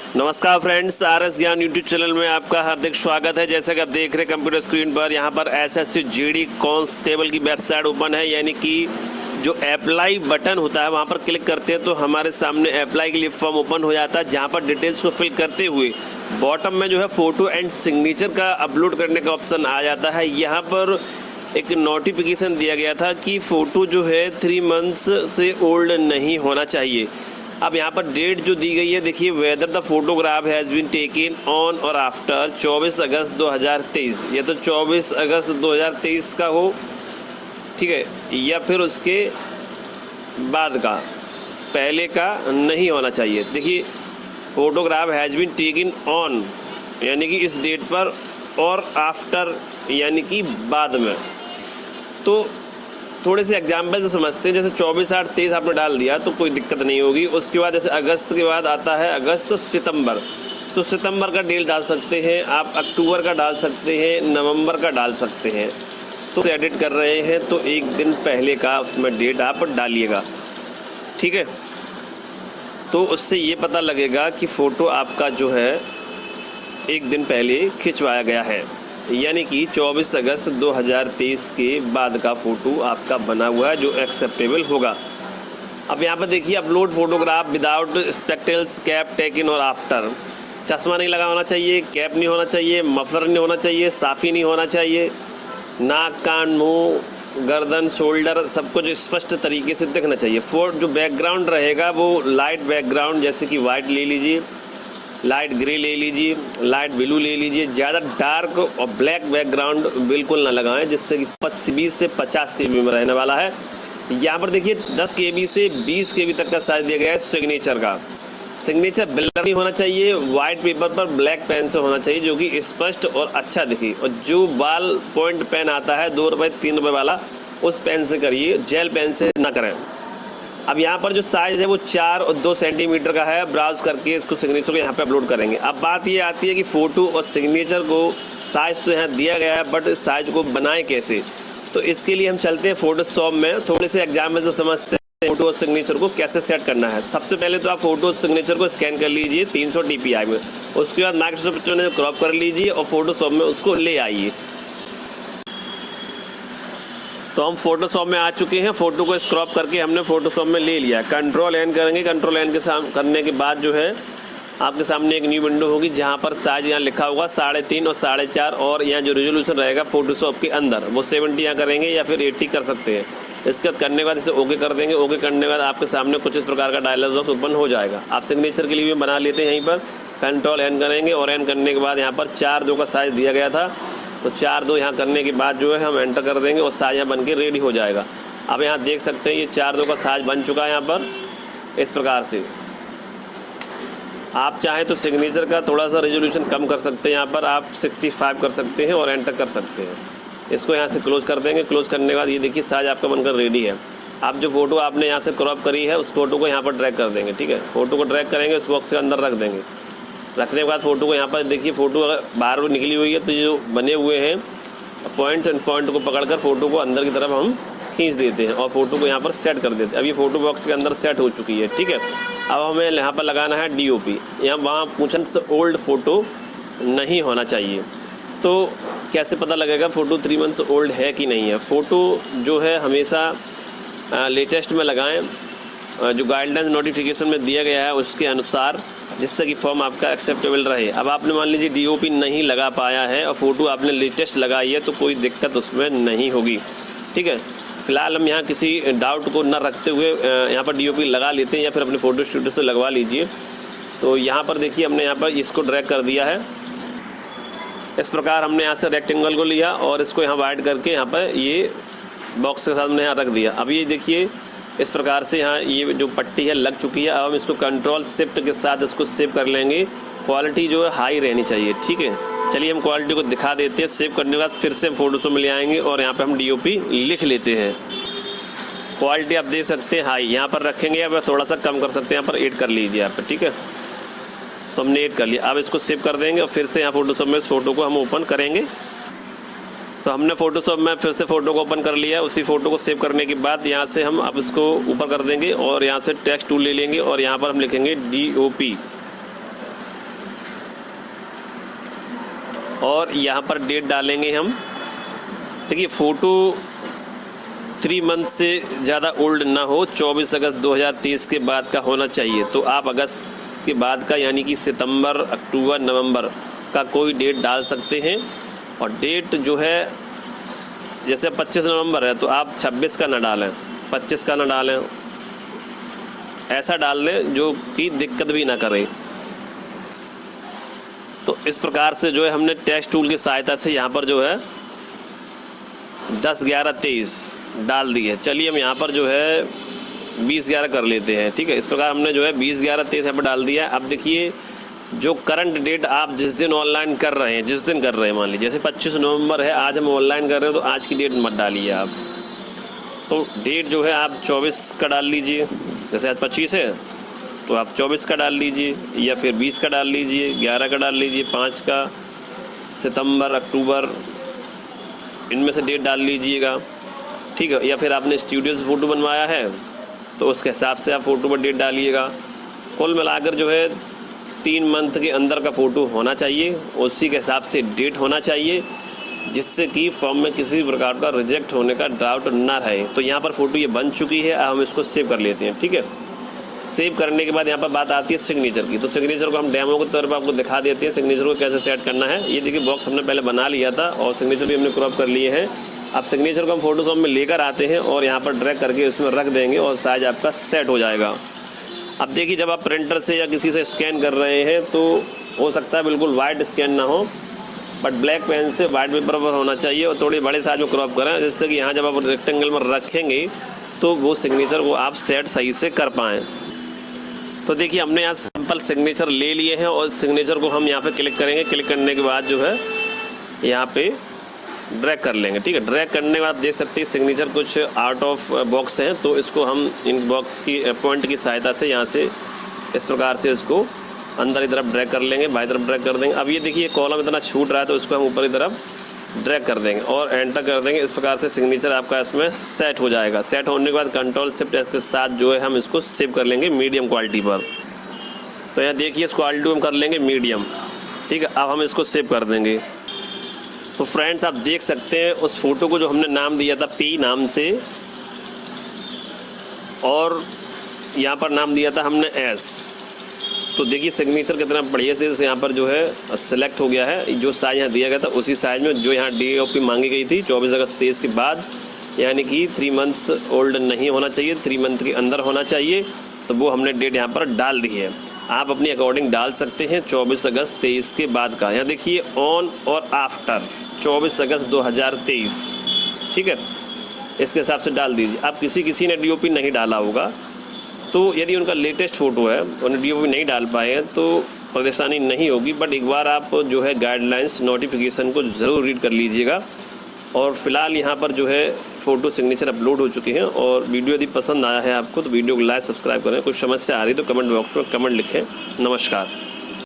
नमस्कार friends, RS ज्ञान YouTube channel में आपका हार्दिक स्वागत है। जैसा कि आप देख रहे हैं कंप्यूटर स्क्रीन पर, यहाँ पर एसएससी जीडी कांस्टेबल की वेबसाइट ओपन है। यानी कि जो अप्लाई बटन होता है वहाँ पर क्लिक करते हैं तो हमारे सामने अप्लाई के लिए फॉर्म ओपन हो जाता है, जहाँ पर डिटेल्स को फिल करते हुए बॉटम में जो है फ़ोटो एंड सिग्नेचर का अपलोड करने का ऑप्शन आ जाता है। यहाँ पर एक नोटिफिकेशन दिया गया था कि फ़ोटो जो है 3 मंथ्स से ओल्ड नहीं होना चाहिए। अब यहाँ पर डेट जो दी गई है, देखिए, whether the photograph has been taken on और आफ्टर 24 अगस्त 2023, या तो 24 अगस्त 2023 का हो, ठीक है, या फिर उसके बाद का, पहले का नहीं होना चाहिए। देखिए, photograph has been taken on यानी कि इस डेट पर, और आफ्टर यानी कि बाद में। तो थोड़े से एग्जाम्पल से समझते हैं। जैसे 24/8/23 आपने डाल दिया तो कोई दिक्कत नहीं होगी। उसके बाद जैसे अगस्त के बाद आता है अगस्त सितंबर, तो सितंबर का डेट डाल सकते हैं आप, अक्टूबर का डाल सकते हैं, नवंबर का डाल सकते हैं। तो एडिट कर रहे हैं तो एक दिन पहले का उसमें डेट आप डालिएगा, ठीक है। तो उससे ये पता लगेगा कि फ़ोटो आपका जो है एक दिन पहले खिंचवाया गया है, यानी कि 24 अगस्त 2023 के बाद का फ़ोटो आपका बना हुआ है जो एक्सेप्टेबल होगा। अब यहाँ पर देखिए, upload photograph without spectacles, cap taken और आफ्टर। चश्मा नहीं लगा होना चाहिए, कैप नहीं होना चाहिए, मफलर नहीं होना चाहिए, साफ़ी नहीं होना चाहिए, नाक, कान, मुंह, गर्दन, शोल्डर सब कुछ स्पष्ट तरीके से दिखना चाहिए। जो बैकग्राउंड रहेगा वो लाइट बैकग्राउंड, जैसे कि वाइट ले लीजिए, लाइट ग्रे ले लीजिए, लाइट ब्लू ले लीजिए। ज़्यादा डार्क और ब्लैक बैकग्राउंड बिल्कुल ना लगाएं, जिससे कि 20 से 50 KB में रहने वाला है। यहाँ पर देखिए 10 KB से 20 KB तक का साइज दिया गया है सिग्नेचर का। सिग्नेचर ब्लर नहीं होना चाहिए, वाइट पेपर पर ब्लैक पेन से होना चाहिए जो कि स्पष्ट और अच्छा दिखे। और जो बाल पॉइंट पेन आता है 2 रुपये 3 रुपये वाला, उस पेन से करिए, जेल पेन से ना करें। अब यहाँ पर जो साइज़ है वो 4 और 2 सेंटीमीटर का है। ब्राउज करके इसको सिग्नेचर को यहाँ पे अपलोड करेंगे। अब बात ये आती है कि फ़ोटो और सिग्नेचर को साइज़ तो यहाँ दिया गया है, बट साइज़ को बनाए कैसे। तो इसके लिए हम चलते हैं फोटोशॉप में, थोड़े से एग्जाम्पल से समझते हैं फ़ोटो और सिग्नेचर को कैसे सेट करना है। सबसे पहले तो आप फ़ोटो और सिग्नेचर को स्कैन कर लीजिए 300 DPI में। उसके बाद माइक्रोसॉफ्ट में क्रॉप कर लीजिए और फोटोशॉप में उसको ले आइए। तो हम फोटोशॉप में आ चुके हैं। फ़ोटो को क्रॉप करके हमने फोटोशॉप में ले लिया। कंट्रोल एन करेंगे। कंट्रोल एन के साथ करने के बाद जो है आपके सामने एक न्यू विंडो होगी, जहां पर साइज यहाँ लिखा होगा 3.5 और 4.5, और यहाँ जो रेजोल्यूशन रहेगा फोटोशॉप के अंदर वो 70 यहाँ करेंगे या फिर 80 कर सकते हैं। इसके बाद करने के बाद इसे ओके कर देंगे। ओके करने के बाद आपके सामने कुछ इस प्रकार का डायलॉग बॉक्स ओपन हो जाएगा। आप सिग्नेचर के लिए भी बना लेते हैं। यहीं पर कंट्रोल एन करेंगे और एन करने के बाद यहाँ पर 4:2 का साइज़ दिया गया था, तो 4:2 यहाँ करने के बाद जो है हम एंटर कर देंगे और साइज यहाँ बन के रेडी हो जाएगा। अब यहाँ देख सकते हैं ये 4:2 का साइज बन चुका है। यहाँ पर इस प्रकार से आप चाहें तो सिग्नेचर का थोड़ा सा रेजोल्यूशन कम कर सकते हैं। यहाँ पर आप 65 कर सकते हैं और एंटर कर सकते हैं। इसको यहाँ से क्लोज़ कर देंगे। क्लोज़ करने के बाद ये देखिए साइज आपका बनकर रेडी है। आप जो फ़ोटो आपने यहाँ से क्रॉप करी है उस फोटो को यहाँ पर ड्रैग कर देंगे, ठीक है। फ़ोटो को ड्रैग करेंगे, उस बॉक्स के अंदर रख देंगे। रखने के बाद फ़ोटो को यहाँ पर देखिए, फ़ोटो अगर बाहर निकली हुई है तो जो बने हुए हैं पॉइंट को पकड़कर फ़ोटो को अंदर की तरफ हम खींच देते हैं और फ़ोटो को यहाँ पर सेट कर देते हैं। अब ये फ़ोटो बॉक्स के अंदर सेट हो चुकी है, ठीक है। अब हमें यहाँ पर लगाना है DOP। यहाँ वहाँ पूछन से ओल्ड फ़ोटो नहीं होना चाहिए। तो कैसे पता लगेगा फ़ोटो 3 मंथ्स ओल्ड है कि नहीं है। फ़ोटो जो है हमेशा लेटेस्ट में लगाएँ, जो गाइडलाइन नोटिफिकेशन में दिया गया है उसके अनुसार, जिससे कि फॉर्म आपका एक्सेप्टेबल रहे। अब आपने मान लीजिए DOP नहीं लगा पाया है और फ़ोटो आपने लेटेस्ट लगाई है तो कोई दिक्कत उसमें नहीं होगी, ठीक है। फिलहाल हम यहाँ किसी डाउट को न रखते हुए यहाँ पर DOP लगा लेते हैं, या फिर अपने फ़ोटो स्टूडियो से लगवा लीजिए। तो यहाँ पर देखिए हमने यहाँ पर इसको ड्रैग कर दिया है। इस प्रकार हमने यहाँ से रेक्टेंगल को लिया और इसको यहाँ वाइड करके यहाँ पर ये बॉक्स के साथ हमने यहाँ रख दिया। अब ये देखिए इस प्रकार से यहाँ ये जो पट्टी है लग चुकी है। अब हम इसको कंट्रोल शिफ्ट के साथ इसको सेव कर लेंगे। क्वालिटी जो है हाई रहनी चाहिए, ठीक है। चलिए हम क्वालिटी को दिखा देते हैं। सेव करने के बाद फिर से फोटोशॉप में ले आएंगे और यहाँ पे हम DOP लिख लेते हैं। क्वालिटी आप देख सकते हैं हाई यहाँ पर रखेंगे, या थोड़ा सा कम कर सकते हैं। यहाँ पर ऐड कर लीजिए आप, ठीक है। तो हमने ऐड कर लिया। अब इसको सेव कर देंगे और फिर से यहाँ फोटोशॉप में इस फोटो को हम ओपन करेंगे। तो हमने फोटोशॉप में फिर से फ़ोटो को ओपन कर लिया। उसी फ़ोटो को सेव करने के बाद यहाँ से हम अब इसको ऊपर कर देंगे और यहाँ से टेक्स्ट टूल ले लेंगे और यहाँ पर हम लिखेंगे DOP। और यहाँ पर डेट डालेंगे हम। देखिए फ़ोटो 3 मंथ से ज़्यादा ओल्ड ना हो, 24 अगस्त 2023 के बाद का होना चाहिए। तो आप अगस्त के बाद का यानी कि सितंबर, अक्टूबर, नवंबर का कोई डेट डाल सकते हैं। और डेट जो है जैसे 25 नवंबर है तो आप 26 का ना डालें, 25 का ना डालें, ऐसा डाल लें जो कि दिक्कत भी ना करे। तो इस प्रकार से जो है हमने टेक्स्ट टूल की सहायता से यहाँ पर जो है 10/11/23 डाल दी है। चलिए हम यहाँ पर जो है 20/11 कर लेते हैं। ठीक है, इस प्रकार हमने जो है 20/11/23 यहाँ पर डाल दिया है। अब देखिए जो करंट डेट आप जिस दिन ऑनलाइन कर रहे हैं, जिस दिन कर रहे हैं, मान लीजिए जैसे 25 नवंबर है, आज हम ऑनलाइन कर रहे हैं तो आज की डेट मत डालिए आप। तो डेट जो है आप 24 का डाल लीजिए। जैसे आज 25 है तो आप 24 का डाल लीजिए, या फिर 20 का डाल लीजिए, 11 का डाल लीजिए, 5 का, सितंबर, अक्टूबर, इनमें से डेट डाल लीजिएगा। ठीक है, या फिर आपने स्टूडियो से फ़ोटो बनवाया है तो उसके हिसाब से आप फ़ोटो पर डेट डालिएगा। कुल मिलाकर जो है 3 मंथ के अंदर का फ़ोटो होना चाहिए, उसी के हिसाब से डेट होना चाहिए, जिससे कि फॉर्म में किसी प्रकार का रिजेक्ट होने का डाउट ना रहे। तो यहाँ पर फ़ोटो ये बन चुकी है, अब हम इसको सेव कर लेते हैं। ठीक है, सेव करने के बाद यहाँ पर बात आती है सिग्नेचर की। तो सिग्नेचर को हम डेमो के तौर पर आपको दिखा देते हैं सिग्नेचर को कैसे सेट करना है। ये देखिए बॉक्स हमने पहले बना लिया था और सिग्नेचर भी हमने क्रॉप कर लिए हैं। अब सिग्नेचर को हम फोटोशॉप में लेकर आते हैं और यहाँ पर ड्रैग करके उसमें रख देंगे और साइज आपका सेट हो जाएगा। अब देखिए जब आप प्रिंटर से या किसी से स्कैन कर रहे हैं तो हो सकता है बिल्कुल वाइट स्कैन ना हो, बट ब्लैक पेन से वाइट पेपर पर होना चाहिए और थोड़ी बड़े साइज में क्रॉप करें, जिससे कि यहाँ जब आप रेक्टेंगल में रखेंगे तो वो सिग्नेचर को आप सेट सही से कर पाएँ। तो देखिए हमने यहाँ सिंपल सिग्नेचर ले लिए हैं और सिग्नेचर को हम यहाँ पे क्लिक करेंगे। क्लिक करने के बाद जो है यहाँ पे ड्रैग कर लेंगे। ठीक है, ड्रैग करने के बाद देख सकते हैं सिग्नेचर कुछ आउट ऑफ बॉक्स हैं, तो इसको हम इन बॉक्स की पॉइंट की सहायता से यहाँ से इस प्रकार से इसको अंदर की तरफ ड्रैग कर लेंगे, बाई तरफ ड्रैग कर देंगे। अब ये देखिए कॉलम इतना छूट रहा है तो इसको हम ऊपर की तरफ ड्रैग कर देंगे और एंटर कर देंगे। इस प्रकार से सिग्नेचर आपका इसमें सेट हो जाएगा। सेट होने के बाद कंट्रोल शिफ्ट के साथ जो है हम इसको सेव कर लेंगे मीडियम क्वालिटी पर। तो यहाँ देखिए इस क्वालिटी हम कर लेंगे मीडियम। ठीक है, अब हम इसको सेव कर देंगे। तो फ्रेंड्स आप देख सकते हैं उस फोटो को जो हमने नाम दिया था पी नाम से, और यहाँ पर नाम दिया था हमने एस। तो देखिए सिग्नेचर कितना बढ़िया से यहाँ पर जो है सिलेक्ट हो गया है। जो साइज यहाँ दिया गया था उसी साइज में जो यहाँ DOP मांगी गई थी 24 अगस्त 23 के बाद, यानी कि 3 मंथ्स ओल्ड नहीं होना चाहिए, 3 मंथ के अंदर होना चाहिए। तो वो हमने डेट यहाँ पर डाल दी है। आप अपनी अकॉर्डिंग डाल सकते हैं 24 अगस्त 23 के बाद का। यहाँ देखिए ऑन और आफ्टर 24 अगस्त 2023। ठीक है, इसके हिसाब से डाल दीजिए। अब किसी ने DOP नहीं डाला होगा तो यदि उनका लेटेस्ट फ़ोटो है उन्हें DOP नहीं डाल पाए हैं तो परेशानी नहीं होगी, बट एक बार आप जो है गाइडलाइंस नोटिफिकेशन को ज़रूर रीड कर लीजिएगा। और फिलहाल यहाँ पर जो है फ़ोटो सिग्नेचर अपलोड हो चुकी हैं। और वीडियो यदि पसंद आया है आपको तो वीडियो को लाइक सब्सक्राइब करें। कुछ समस्या आ रही तो कमेंट बॉक्स में कमेंट लिखें। नमस्कार।